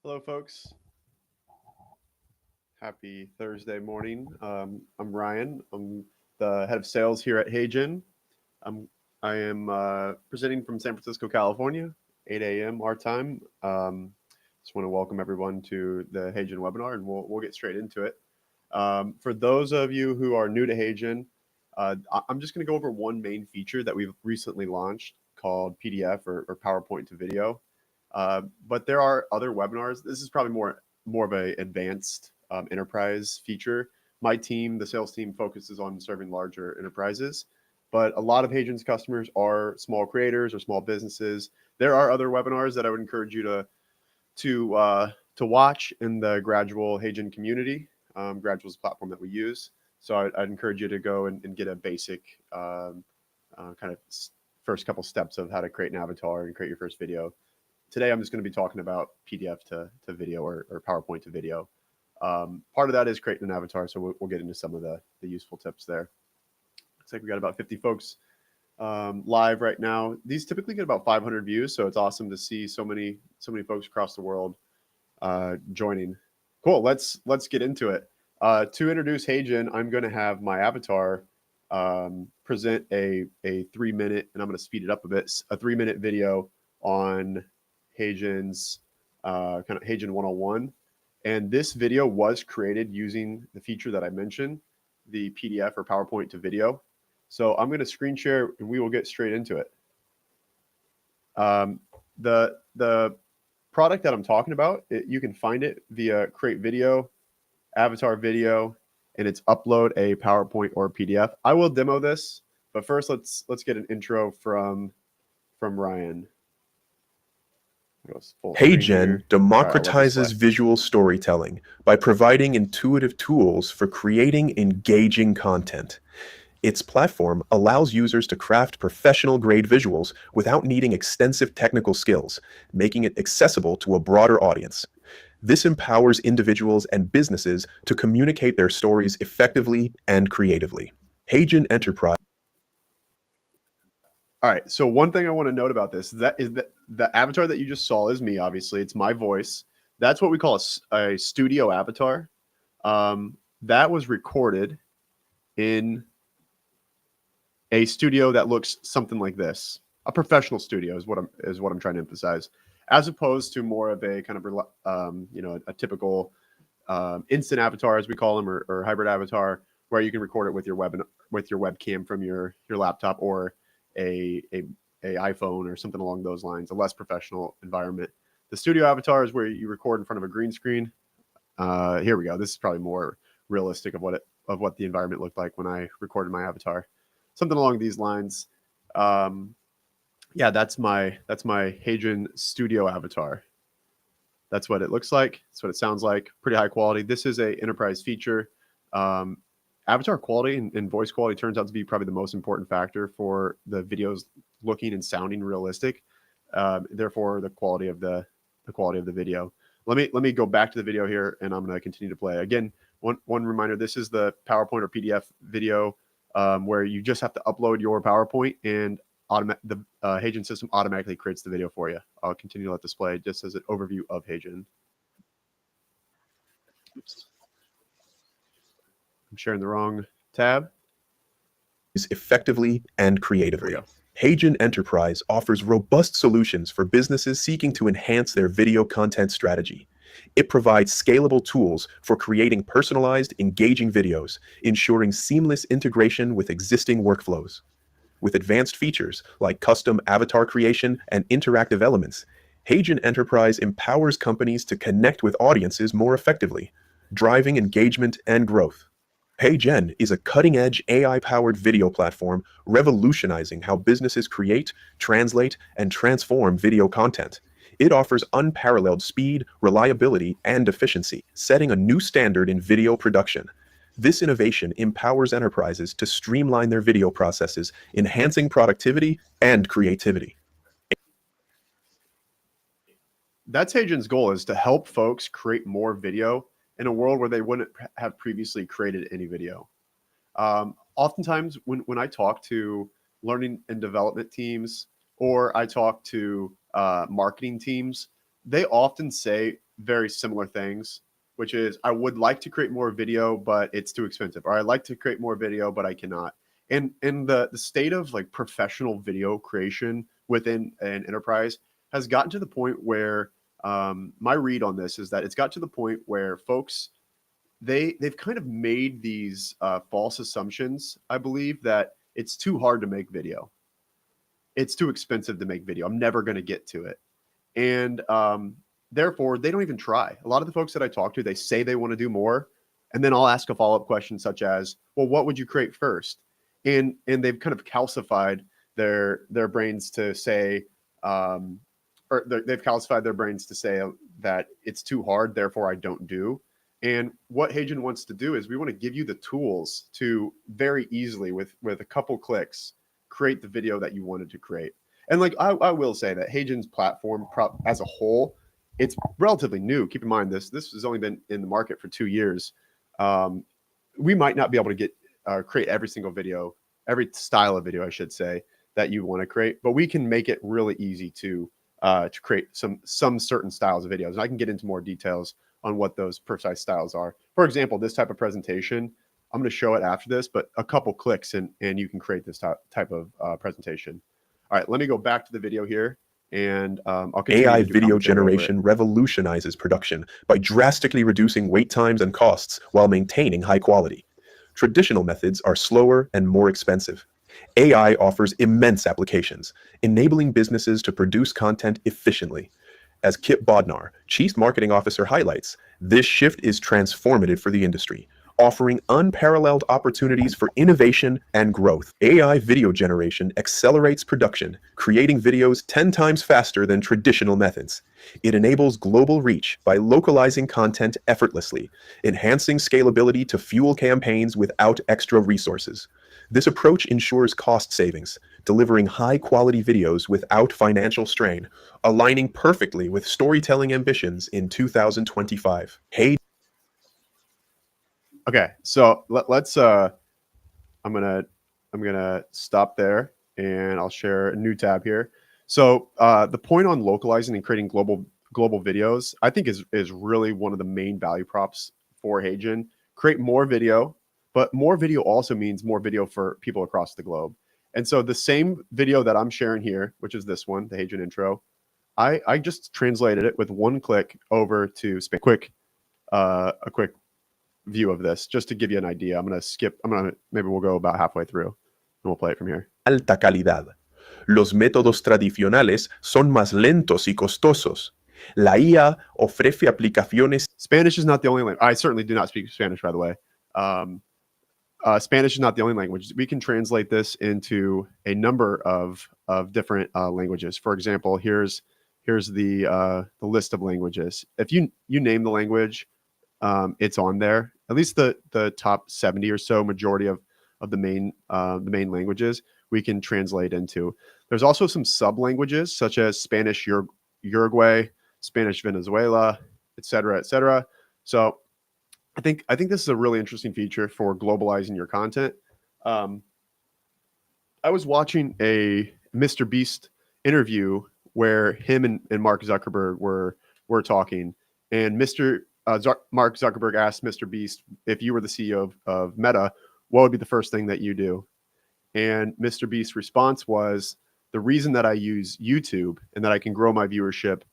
Hello, folks. Happy Thursday morning. I'm Ryan. I'm the head of sales here at HeyGen. I'm I am presenting from San Francisco, California, 8 a.m. our time. Just want to welcome everyone to the HeyGen webinar, and we'll get straight into it. For those of you who are new to HeyGen, I'm just going to go over one main feature that we've recently launched called PDF or PowerPoint to video. But there are other webinars. This is probably more of a advanced enterprise feature. My team, the sales team, focuses on serving larger enterprises, but a lot of HeyGen's customers are small creators or small businesses. There are other webinars that I would encourage you to watch in the Gradual HeyGen community. Gradual is a platform that we use, so I'd encourage you to go and get a basic kind of first couple steps of how to create an avatar and create your first video. Today, I'm just going to be talking about PDF to video or PowerPoint to video. Part of that is creating an avatar, so we'll get into some of the useful tips there. Looks like we got about 50 folks live right now. These typically get about 500 views, so it's awesome to see so many folks across the world joining. Cool. Let's get into it. To introduce HeyGen, I'm going to have my avatar present a 3-minute, and I'm going to speed it up a bit, a 3-minute video on HeyGen's kind of HeyGen 101. And this video was created using the feature that I mentioned, the PDF or PowerPoint to video. So I'm going to screen share and we will get straight into it. The product that I'm talking about, you can find it via Create Video, Avatar Video, and it's upload a PowerPoint or PDF. I will demo this, but first let's get an intro from Ryan. HeyGen democratizes visual storytelling by providing intuitive tools for creating engaging content. Its platform allows users to craft professional-grade visuals without needing extensive technical skills, making it accessible to a broader audience. This empowers individuals and businesses to communicate their stories effectively and creatively. HeyGen Enterprise. All right. So one thing I want to note about this is that the avatar that you just saw is me. Obviously, it's my voice. That's what we call a studio avatar. That was recorded in a studio that looks something like this. A professional studio is what I'm trying to emphasize, as opposed to more of a kind of a typical instant avatar, as we call them, or hybrid avatar, where you can record it with your webcam from your laptop or a iPhone or something along those lines, a less professional environment. The studio avatar is where you record in front of a green screen. Here we go. This is probably more realistic of what the environment looked like when I recorded my avatar. Something along these lines. Yeah, that's my HeyGen studio avatar. That's what it looks like. That's what it sounds like. Pretty high quality. This is a enterprise feature. Avatar quality and voice quality turns out to be probably the most important factor for the videos looking and sounding realistic. Therefore, the quality of the video. Let me go back to the video here, and I'm going to continue to play. Again, one reminder: this is the PowerPoint or PDF video where you just have to upload your PowerPoint, and the HeyGen system automatically creates the video for you. I'll continue to let this play just as an overview of HeyGen. Oops. I'm sharing the wrong tab. Effectively and creatively. HeyGen Enterprise offers robust solutions for businesses seeking to enhance their video content strategy. It provides scalable tools for creating personalized, engaging videos, ensuring seamless integration with existing workflows. With advanced features like custom avatar creation and interactive elements, HeyGen Enterprise empowers companies to connect with audiences more effectively, driving engagement and growth. HeyGen is a cutting-edge AI-powered video platform revolutionizing how businesses create, translate, and transform video content. It offers unparalleled speed, reliability, and efficiency, setting a new standard in video production. This innovation empowers enterprises to streamline their video processes, enhancing productivity and creativity. That's HeyGen's goal, is to help folks create more video in a world where they wouldn't have previously created any video. Oftentimes, when I talk to learning and development teams, or I talk to marketing teams, they often say very similar things, which is I would like to create more video, but it's too expensive, or I'd like to create more video, but I cannot. And in the state of like professional video creation within an enterprise has gotten to the point where my read on this is that it's got to the point where folks they've kind of made these false assumptions. I believe that it's too hard to make video. It's too expensive to make video. I'm never going to get to it. And therefore, they don't even try. A lot of the folks that I talk to, they say they want to do more. And then I'll ask a follow-up question such as, well, what would you create first? And they've kind of calcified their brains to say, they've calcified their brains to say that it's too hard, therefore I don't do. And what HeyGen wants to do is we want to give you the tools to very easily, with a couple clicks, create the video that you wanted to create. And like I will say that HeyGen's platform as a whole, it's relatively new. Keep in mind this has only been in the market for 2 years. We might not be able to create every single video, every style of video, I should say, that you want to create, but we can make it really easy to create some certain styles of videos. And I can get into more details on what those precise styles are. For example, this type of presentation, I'm going to show it after this, but a couple clicks and you can create this type of presentation. All right, let me go back to the video here, and I'll continue AI to do video commentary over it. generation revolutionizes production by drastically reducing wait times and costs while maintaining high quality. Traditional methods are slower and more expensive. AI offers immense applications, enabling businesses to produce content efficiently. As Kip Bodnar, Chief Marketing Officer, highlights, this shift is transformative for the industry, offering unparalleled opportunities for innovation and growth. AI video generation accelerates production, creating videos 10 times faster than traditional methods. It enables global reach by localizing content effortlessly, enhancing scalability to fuel campaigns without extra resources. This approach ensures cost savings, delivering high-quality videos without financial strain, aligning perfectly with storytelling ambitions in 2025. Okay, so let's I'm gonna stop there, and I'll share a new tab here. So the point on localizing and creating global videos, I think is really one of the main value props for HeyGen. Create more video, but more video also means more video for people across the globe. And so the same video that I'm sharing here, which is this one, the HeyGen intro, I just translated it with one click over to Spanish. A quick view of this just to give you an idea. Maybe we'll go about halfway through and we'll play it from here. Alta calidad. Los métodos tradicionales son más lentos y costosos. La IA ofrece aplicaciones. Spanish is not the only language. I certainly do not speak Spanish, by the way. Spanish is not the only language. We can translate this into a number of different languages. For example, here's the list of languages. If you name the language, it's on there. At least the top 70 or so, majority of the main languages we can translate into. There's also some sub languages such as Spanish Uruguay, Spanish Venezuela, et cetera, et cetera. So I think this is a really interesting feature for globalizing your content. I was watching a Mr. Beast interview where him and Mark Zuckerberg were talking, and Mark Zuckerberg asked Mr. Beast, if you were the CEO of Meta, what would be the first thing that you do? And Mr. Beast's response was, the reason that I use YouTube and that I can grow my viewership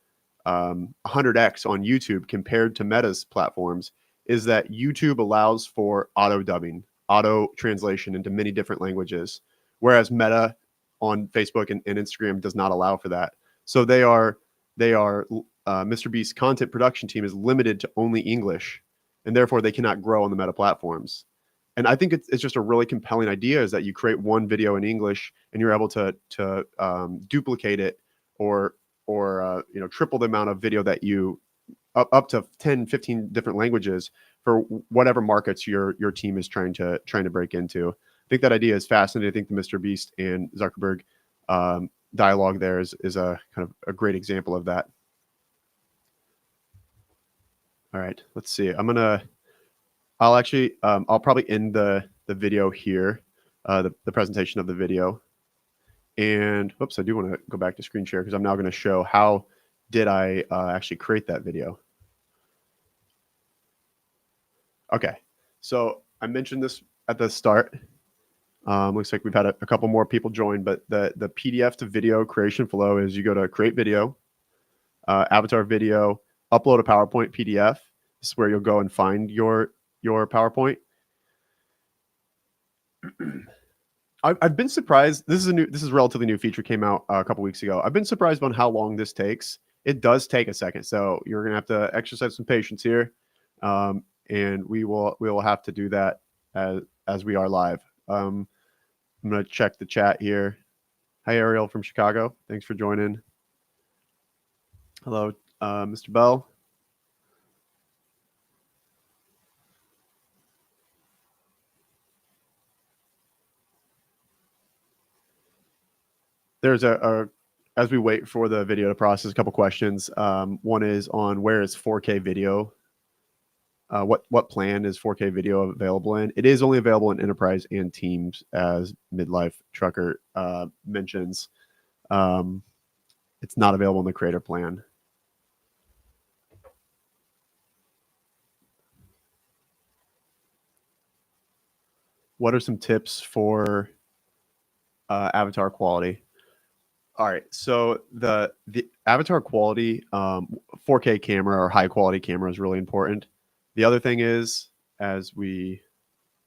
100x on YouTube compared to Meta's platforms is that YouTube allows for auto dubbing, auto translation into many different languages, whereas Meta on Facebook and Instagram does not allow for that. So Mr. Beast's content production team is limited to only English, and therefore they cannot grow on the Meta platforms. And I think it's just a really compelling idea, is that you create one video in English and you're able to duplicate it or triple the amount of video that you up to 10, 15 different languages for whatever markets your team is trying to break into. I think that idea is fascinating. I think the Mr. Beast and Zuckerberg dialogue there is a kind of a great example of that. All right, let's see. I'll probably end the video here, the presentation of the video. And oops, I do want to go back to screen share because I'm now going to show how did I actually create that video. Okay, so I mentioned this at the start. Looks like we've had a couple more people join, but the PDF to video creation flow is you go to create video, avatar video, upload a PowerPoint PDF. This is where you'll go and find your PowerPoint. I've been surprised. This is a relatively new feature, came out a couple weeks ago. I've been surprised on how long this takes. It does take a second, so you're gonna have to exercise some patience here, and we will have to do that as we are live. I'm gonna check the chat here. Hi, Ariel from Chicago. Thanks for joining. Hello, Mr. Bell. There's as we wait for the video to process, a couple questions. One is on where is 4K video? What plan is 4K video available in? It is only available in Enterprise and Teams, as Midlife Trucker mentions. It's not available in the Creator plan. What are some tips for avatar quality? All right, so the avatar quality, 4K camera or high quality camera is really important. The other thing is, as we,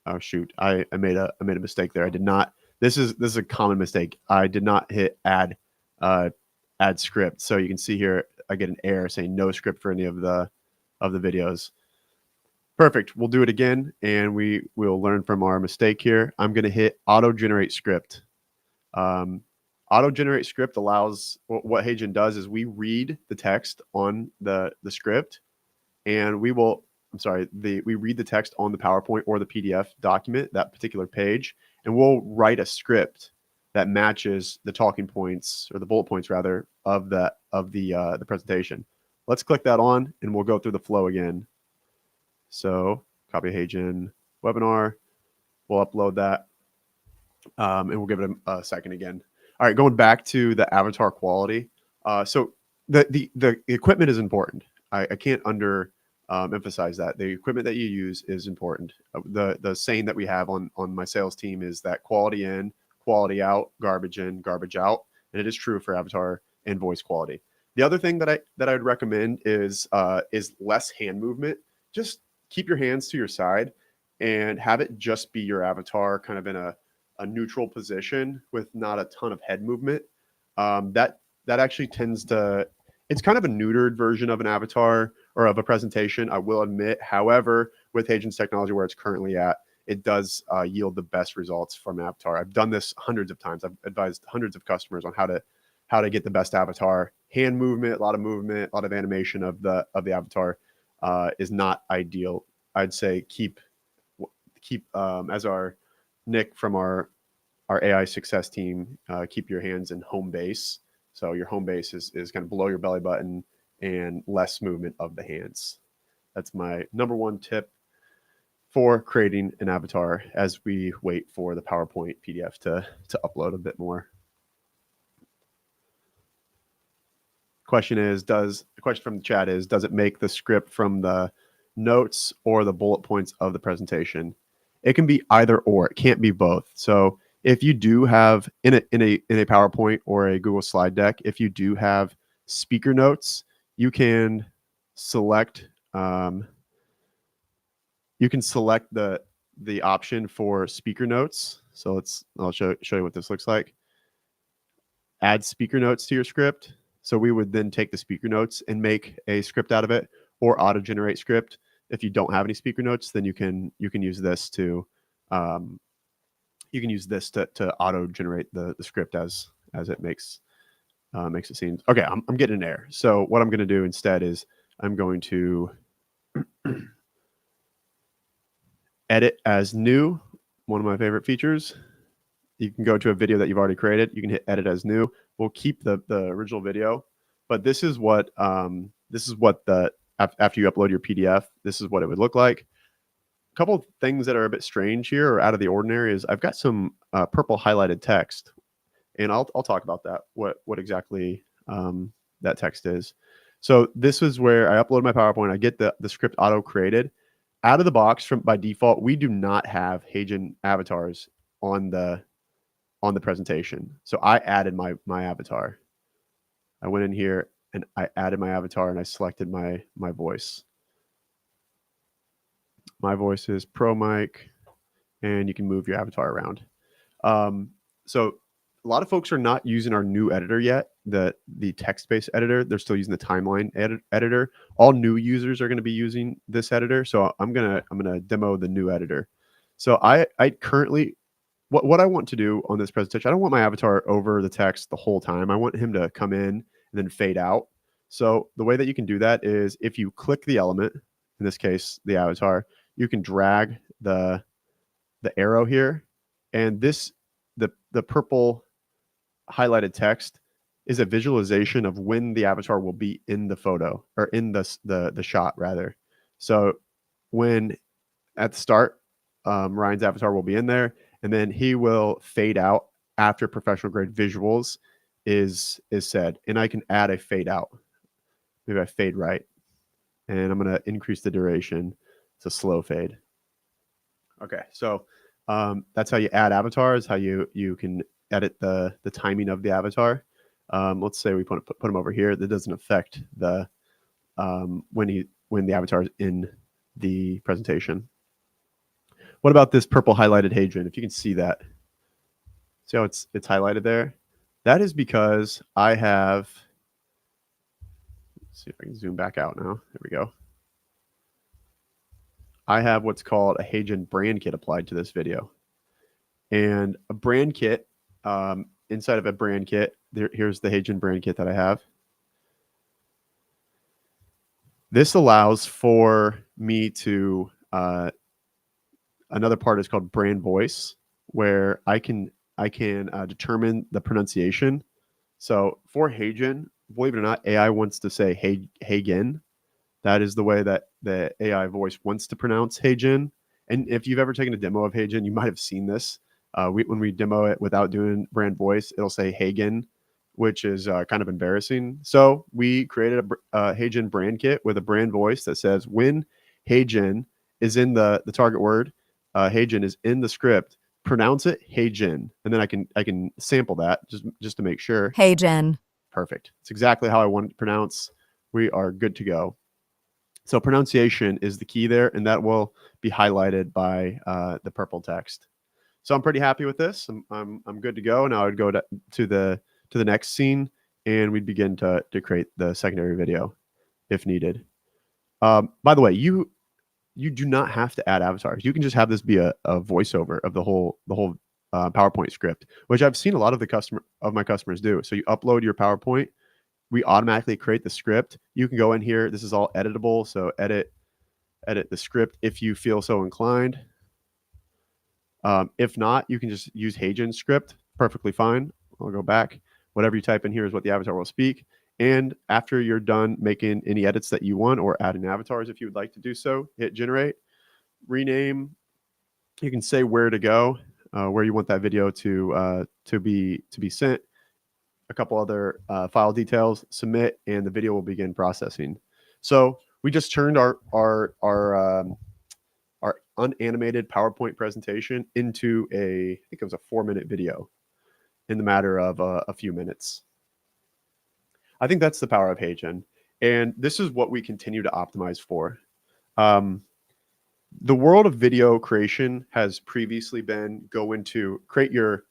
oh shoot, I made a mistake there. I did not. This is a common mistake. I did not hit add script. So you can see here, I get an error saying no script for any of the videos. Perfect. We'll do it again, and we will learn from our mistake here. I'm going to hit auto generate script. Auto generate script allows, what HeyGen does is we read the text on the script, and we read the text on the PowerPoint or the PDF document, that particular page, and we'll write a script that matches the talking points, or the bullet points rather, of the presentation. Let's click that on, and we'll go through the flow again. So copy HeyGen webinar. We'll upload that, and we'll give it a second again. All right, going back to the avatar quality. So the equipment is important. I can't emphasize that. The equipment that you use is important. The saying that we have on my sales team is that quality in, quality out, garbage in, garbage out, and it is true for avatar and voice quality. The other thing that I would recommend is less hand movement. Just keep your hands to your side and have it just be your avatar, kind of in a neutral position with not a ton of head movement. That actually tends to, it's kind of a neutered version of an avatar or of a presentation, I will admit. However, with HeyGen's technology where it's currently at, it does yield the best results from avatar. I've done this hundreds of times. I've advised hundreds of customers on how to get the best avatar. Hand movement, a lot of animation of the avatar is not ideal. I'd say keep as our Nick from our AI success team, keep your hands in home base. So your home base is kind of below your belly button and less movement of the hands. That's my number one tip for creating an avatar as we wait for the PowerPoint PDF to upload a bit more. The question from the chat is, does it make the script from the notes or the bullet points of the presentation? It can be either or. It can't be both. So if you do have in a PowerPoint or a Google slide deck, if you do have speaker notes, you can select the option for speaker notes. So I'll show you what this looks like. Add speaker notes to your script. So we would then take the speaker notes and make a script out of it, or auto generate script. If you don't have any speaker notes, then you can use this to auto generate the script as it makes it seem. Okay, I'm getting an error. So what I'm going to do instead is I'm going to edit as new. One of my favorite features. You can go to a video that you've already created. You can hit edit as new. We'll keep the original video, but this is what after you upload your PDF, this is what it would look like. A couple of things that are a bit strange here or out of the ordinary is I've got some purple highlighted text, and I'll talk about that. What exactly that text is. So this is where I upload my PowerPoint. I get the script auto created, out of the box by default, we do not have HeyGen avatars on the presentation. So I added my avatar. I went in here and I added my avatar and I selected my voice. My voice is Pro Mic, and you can move your avatar around. So a lot of folks are not using our new editor yet, the text-based editor. They're still using the timeline editor. All new users are going to be using this editor. So I'm gonna demo the new editor. So I currently, what I want to do on this presentation, I don't want my avatar over the text the whole time. I want him to come in and then fade out. So the way that you can do that is if you click the element, in this case, the avatar, you can drag the arrow here, and the purple highlighted text is a visualization of when the avatar will be in the photo, or in the shot rather. So when at the start, Ryan's avatar will be in there, and then he will fade out after professional grade visuals is said, and I can add a fade out. Maybe I fade right, and I'm going to increase the duration. It's a slow fade. Okay, so that's how you add avatars, how you can edit the timing of the avatar. Let's say we put him over here. That doesn't affect the when the avatar is in the presentation. What about this purple highlighted HeyGen? If you can see that, see how it's highlighted there? That is because I have. Let's see if I can zoom back out now. There we go. I have what's called a HeyGen brand kit applied to this video. And a brand kit, inside of a brand kit, here's the HeyGen brand kit that I have. This allows for me to, another part is called brand voice, where I can determine the pronunciation. So for HeyGen, believe it or not, AI wants to say HeyGen. That is the way that the AI voice wants to pronounce HeyGen. And if you've ever taken a demo of HeyGen, you might have seen this. When we demo it without doing brand voice, it'll say HeyGen, which is kind of embarrassing. So we created a HeyGen brand kit with a brand voice that says when HeyGen is in the target word, HeyGen is in the script, pronounce it HeyGen, and then I can sample that just to make sure. HeyGen. Perfect. It's exactly how I want it to pronounce. We are good to go. So pronunciation is the key there, and that will be highlighted by the purple text. So I'm pretty happy with this. I'm good to go. Now I would go to the next scene, and we'd begin to create the secondary video if needed. By the way, you do not have to add avatars. You can just have this be a voiceover of the whole PowerPoint script, which I've seen a lot of my customers do. So you upload your PowerPoint. We automatically create the script. You can go in here. This is all editable. So edit the script if you feel so inclined. If not, you can just use HeyGen script. Perfectly fine. I'll go back. Whatever you type in here is what the avatar will speak. And after you're done making any edits that you want, or adding avatars if you would like to do so, hit generate, rename. You can say where to go, where you want that video to be sent. A couple other file details, submit, and the video will begin processing. So we just turned our unanimated PowerPoint presentation into I think it was a 4-minute video in the matter of a few minutes. I think that's the power of HeyGen, and this is what we continue to optimize for. The world of video creation has previously been create your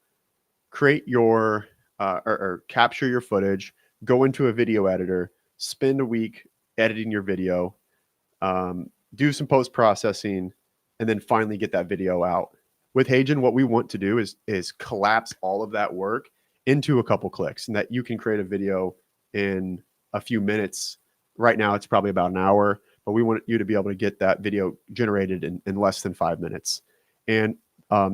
or capture your footage, go into a video editor, spend a week editing your video, do some post-processing, and then finally get that video out. With HeyGen, what we want to do is collapse all of that work into a couple clicks, and that you can create a video in a few minutes. Right now, it's probably about an hour, but we want you to be able to get that video generated in less than 5 minutes. And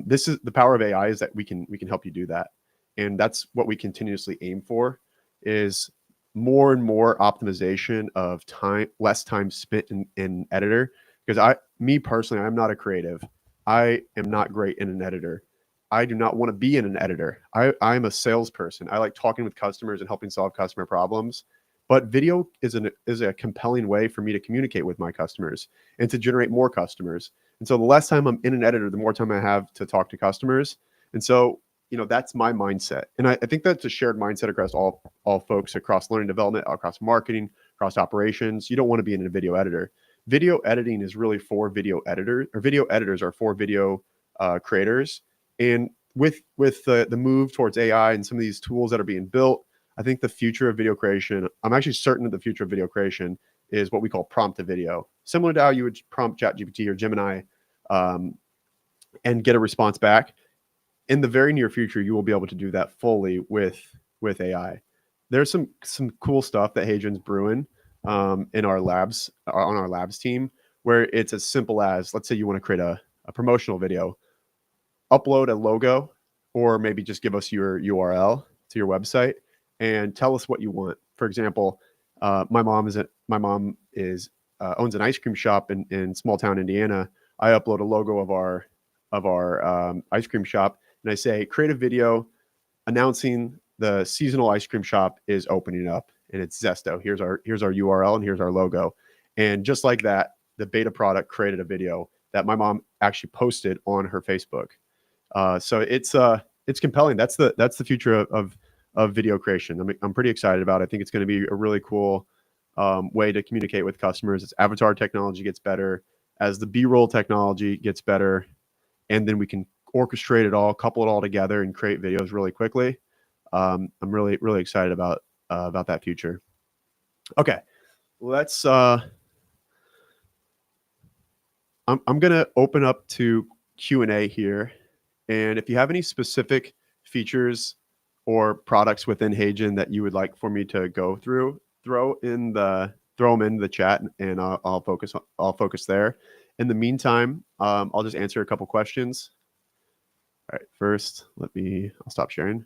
this is the power of AI, is that we can help you do that. And that's what we continuously aim for, is more and more optimization of time, less time spent in editor. Because me personally, I'm not a creative. I am not great in an editor. I do not want to be in an editor. I'm a salesperson. I like talking with customers and helping solve customer problems. but video is a compelling way for me to communicate with my customers and to generate more customers. And so the less time I'm in an editor, the more time I have to talk to customers. And so, that's my mindset. And I think that's a shared mindset across all folks, across learning development, across marketing, across operations. You don't want to be in a video editor. Video editing is really for video editors, or video editors are for video creators. And with the move towards AI and some of these tools that are being built, I think the future of video creation, I'm actually certain that the future of video creation is what we call prompt to video, similar to how you would prompt ChatGPT or Gemini and get a response back. In the very near future, you will be able to do that fully with AI. There's some cool stuff that HeyGen's brewing in our labs, on our labs team, where it's as simple as, let's say you want to create a promotional video, upload a logo, or maybe just give us your URL to your website and tell us what you want. For example, my mom owns an ice cream shop in small town Indiana. I upload a logo of our ice cream shop, and I say, create a video announcing the seasonal ice cream shop is opening up, and it's Zesto. Here's our URL and here's our logo. And just like that, the beta product created a video that my mom actually posted on her Facebook. So it's compelling. That's the future of video creation. I'm pretty excited about it. I think it's going to be a really cool way to communicate with customers. As avatar technology gets better, as the B-roll technology gets better, and then we can orchestrate it all, couple it all together, and create videos really quickly. I'm really, really excited about that future. Okay, let's. I'm going to open up to Q&A here, and if you have any specific features or products within HeyGen that you would like for me to go through, throw them in the chat, and I'll focus there. In the meantime, I'll just answer a couple questions. All right, first, I'll stop sharing.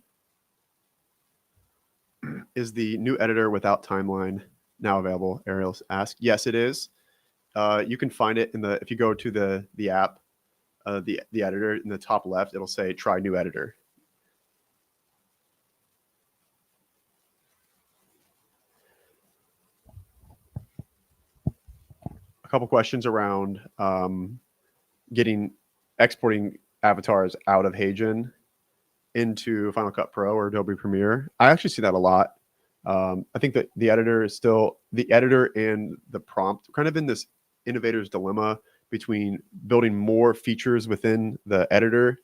Is the new editor without timeline now available? Ariel's asked. Yes, it is. You can find it if you go to the app, the editor in the top left, it'll say try new editor. A couple questions around exporting avatars out of HeyGen into Final Cut Pro or Adobe Premiere. I actually see that a lot. I think that the editor and the prompt kind of in this innovator's dilemma between building more features within the editor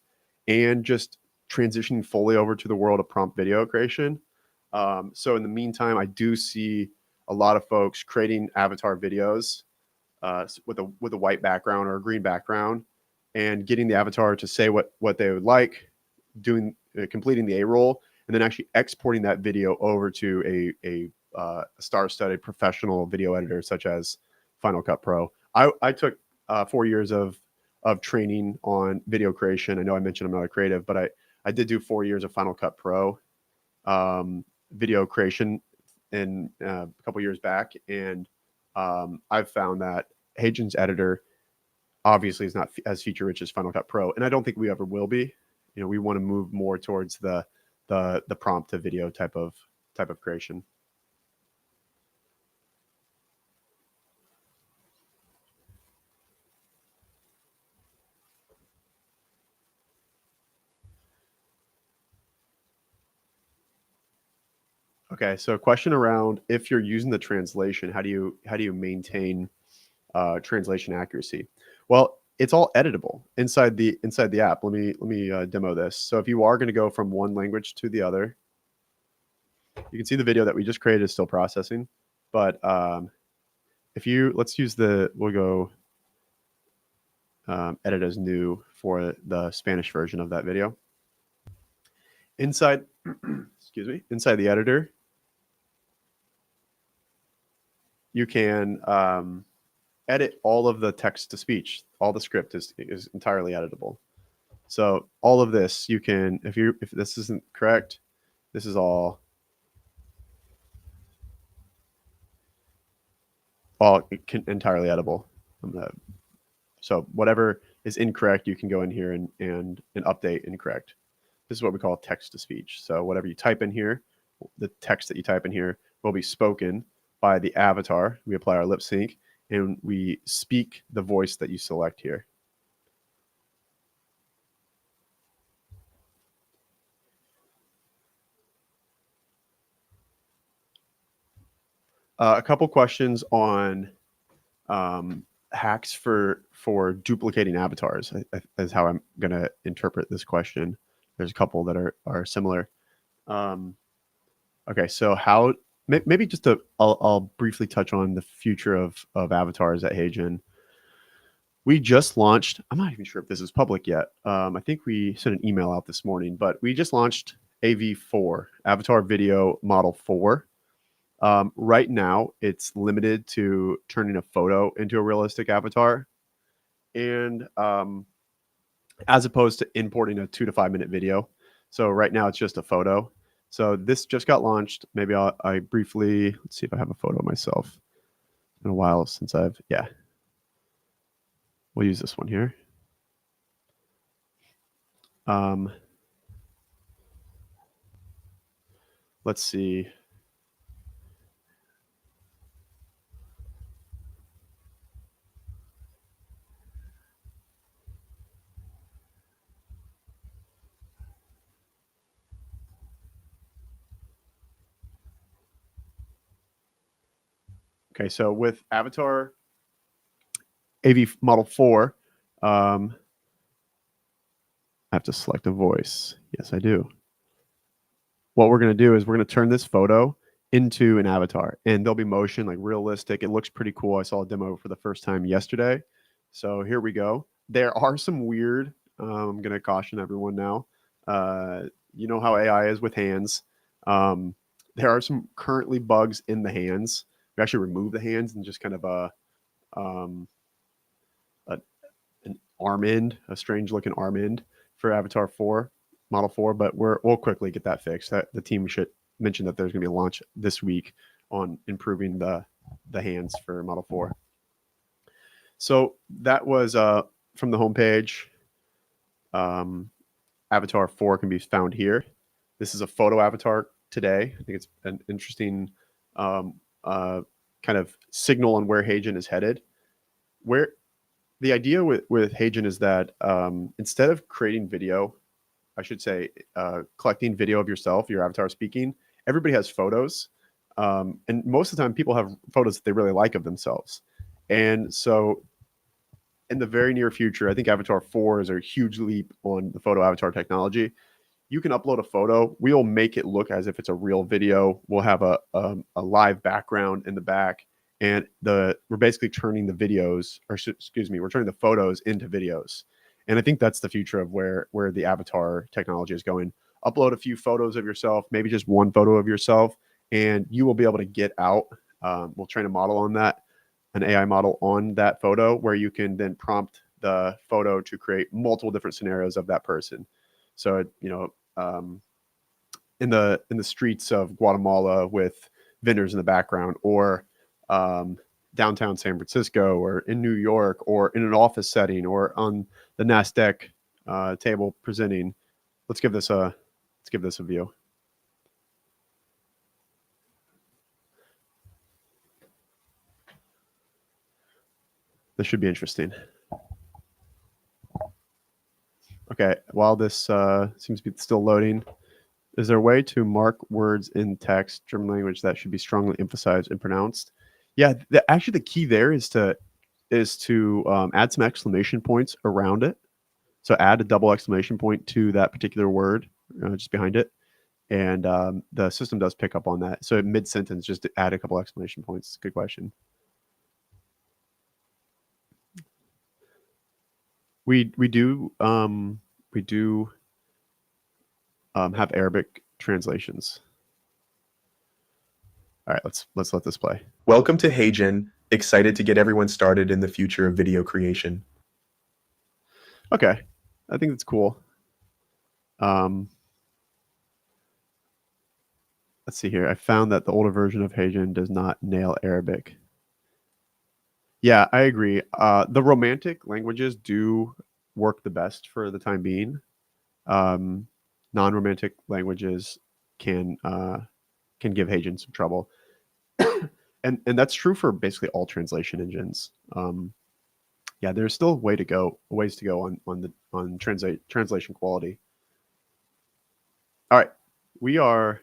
and just transitioning fully over to the world of prompt video creation. So in the meantime, I do see a lot of folks creating avatar videos with a white background or a green background, and getting the avatar to say what they would like, completing the A roll, and then actually exporting that video over to a star-studded professional video editor such as Final Cut Pro. I took 4 years of training on video creation. I know I mentioned I'm not a creative, but I did do 4 years of Final Cut Pro video creation in a couple years back, and I've found that HeyGen's editor obviously is not as feature rich as Final Cut Pro, and I don't think we ever will be. We want to move more towards the prompt to video type of creation. Okay, so a question around, if you're using the translation, how do you maintain translation accuracy? Well, it's all editable inside the app. Let me demo this. So if you are going to go from one language to the other, you can see the video that we just created is still processing. But we'll go edit as new for the Spanish version of that video. Inside, excuse me, inside the editor, you can edit all of the text to speech. All the script is entirely editable. So all of this, you can, if this isn't correct, this is all entirely editable. So whatever is incorrect, you can go in here and update incorrect. This is what we call text to speech. So whatever you type in here, the text that you type in here will be spoken by the avatar. We apply our lip sync and we speak the voice that you select here. A couple questions on hacks for duplicating avatars is how I'm going to interpret this question. There's a couple that are similar. Okay, so how maybe just I'll briefly touch on the future of avatars at HeyGen. We just launched. I'm not even sure if this is public yet. I think we sent an email out this morning, but we just launched AV4, Avatar Video Model 4. Right now, it's limited to turning a photo into a realistic avatar, and as opposed to importing a 2 to 5 minute video. So right now, it's just a photo. So this just got launched. Maybe I briefly, let's see if I have a photo of myself. It's been a while since yeah. We'll use this one here. Let's see. Okay, so with Avatar AV Model 4, I have to select a voice. Yes, I do. What we're going to do is we're going to turn this photo into an avatar, and there'll be motion, like realistic. It looks pretty cool. I saw a demo for the first time yesterday. So here we go. There are some weird, I'm going to caution everyone now. You know how AI is with hands. There are some currently bugs in the hands. We actually remove the hands and just kind of an arm end, a strange looking arm end for Avatar 4, Model 4, but we'll quickly get that fixed. The team should mention that there's going to be a launch this week on improving the hands for Model 4. So that was from the homepage. Avatar 4 can be found here. This is a photo avatar today. I think it's an interesting kind of signal on where HeyGen is headed. Where the idea with HeyGen is that instead of creating video, I should say, collecting video of yourself, your avatar speaking, everybody has photos. And most of the time people have photos that they really like of themselves. And so in the very near future, I think Avatar 4 is a huge leap on the photo avatar technology. You can upload a photo. We'll make it look as if it's a real video. We'll have a live background in the back. And we're basically turning the videos, or excuse me, we're turning the photos into videos. And I think that's the future of where the avatar technology is going. Upload a few photos of yourself, maybe just one photo of yourself, and you will be able to get out. We'll train a model on that, an AI model on that photo, where you can then prompt the photo to create multiple different scenarios of that person. So, in the streets of Guatemala with vendors in the background, or downtown San Francisco, or in New York, or in an office setting, or on the NASDAQ table presenting. Let's give this a view. This should be interesting. Okay, while this seems to be still loading, is there a way to mark words in text, German language, that should be strongly emphasized and pronounced? Yeah, actually the key there is to add some exclamation points around it. So add a double exclamation point to that particular word just behind it. And the system does pick up on that. So mid-sentence, just to add a couple exclamation points. Good question. We do have Arabic translations. All right, let's let this play. Welcome to HeyGen. Excited to get everyone started in the future of video creation. Okay, I think that's cool. Let's see here. I found that the older version of HeyGen does not nail Arabic. Yeah, I agree. The romantic languages do work the best for the time being. Non-romantic languages can give HeyGen some trouble. and that's true for basically all translation engines. Yeah, there's still ways to go on translation quality. All right, we are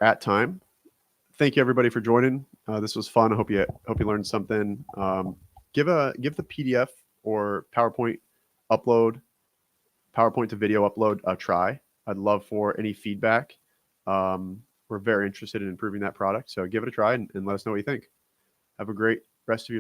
at time. Thank you everybody for joining. This was fun. I hope you learned something. Give the PDF or PowerPoint to video upload a try. I'd love for any feedback. We're very interested in improving that product, so give it a try and let us know what you think. Have a great rest of your